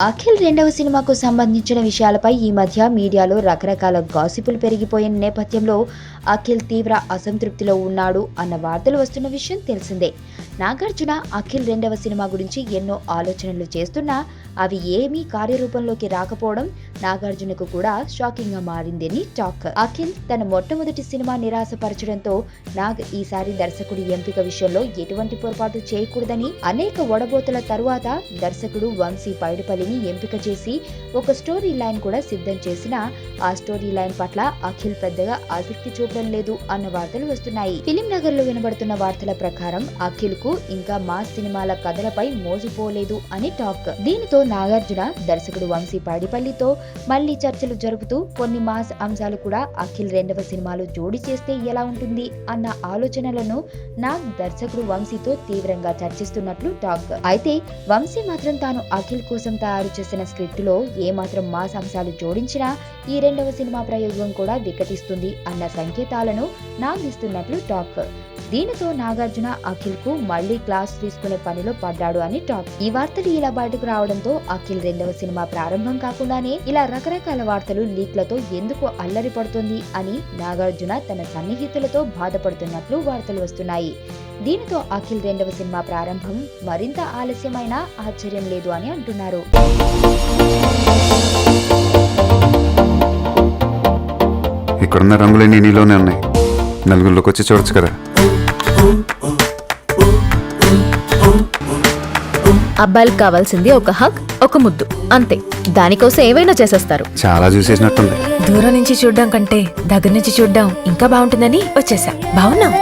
అఖిల్ రెండవ సినిమాకు సంబంధించిన విషయాలపై ఈ మధ్య మీడియాలో రకరకాల గాసిపులు పెరిగిపోయిన నేపథ్యంలో అఖిల్ తీవ్ర అసంతృప్తిలో ఉన్నాడు అన్న వార్తలు వస్తున్న విషయం తెలిసిందే. నాగార్జున అఖిల్ రెండవ సినిమా గురించి ఎన్నో ఆలోచనలు చేస్తున్నా అవి ఏమీ కార్యరూపంలోకి రాకపోవడం నాగార్జునకు కూడా షాకింగ్ గా మారిందని టాక్. అఖిల్ తన మొట్టమొదటి సినిమా నిరాశపరచడంతో నాగ్ ఈసారి దర్శకుడి ఎంపిక విషయంలో ఎటువంటి పొరపాటు చేయకూడదని అనేక ఒడబోతల తరువాత దర్శకుడు వంశీ పైడిపల్లిని ఎంపిక చేసి ఒక స్టోరీ లైన్ కూడా సిద్ధం చేసినా ఆ స్టోరీ లైన్ పట్ల అఖిల్ పెద్దగా ఆసక్తి చూపడం లేదు అన్న వార్తలు వస్తున్నాయి. ఫిలిం నగర్ లో వినబడుతున్న వార్తల ప్రకారం అఖిల్ కు ఇంకా మాస్ సినిమాల కథలపై మోజుపోలేదు అని టాక్. దీనితో నాగార్జున దర్శకుడు వంశీ పైడిపల్లితో మళ్లీ చర్చలు జరుపుతూ కొన్ని మాస్ అంశాలు కూడా అఖిల్ రెండవ సినిమాలో జోడి చేస్తే ఎలా ఉంటుంది అన్న ఆలోచనలను నాగ్ దర్శకుడు వంశీతో తీవ్రంగా చర్చిస్తున్నట్లు టాక్. అయితే వంశీ మాత్రం తాను అఖిల్ కోసం తయారు చేసిన స్క్రిప్ట్ లో ఏమాత్రం మాస్ అంశాలు జోడించినా ఈ రెండవ సినిమా ప్రయోగం కూడా వికటిస్తుంది అన్న సంకేతాలను నాగ్ ఇస్తున్నట్లు టాక్. దీనితో నాగార్జున అఖిల్ కు మళ్లీ క్లాస్ తీసుకునే పనిలో పడ్డాడు అని టాక్. ఈ వార్తలు ఇలా బయటకు రావడంతో అఖిల్ రెండవ సినిమా ప్రారంభం కాకుండానే ఇలా రకరకాల వార్తలు లీక్లతో ఎందుకు అల్లరి పడుతుంది అని నాగార్జున తన సన్నిహితులతో బాధపడుతున్నట్లు వార్తలు వస్తున్నాయి. దీనితో అఖిల్ రెండవ సినిమా ప్రారంభం మరింత ఆలస్యమైనా ఆశ్చర్యం లేదు అని అంటున్నారు. ఇక్కడున్న రంగులన్నీ నీలోనే ఉన్నాయి, నలుగురిలోకి వచ్చి చూడొచ్చు కదా. అబ్బాయిలకు కావాల్సింది ఒక హగ్, ఒక ముద్దు, అంతే. దానికోసం ఏవైనా చేసేస్తారు. చాలా చూసేసినట్టుంది. దూరం నుంచి చూడడం కంటే దగ్గర నుంచి చూడడం ఇంకా బాగుంటుందని వచ్చేసా. బాగున్నాం.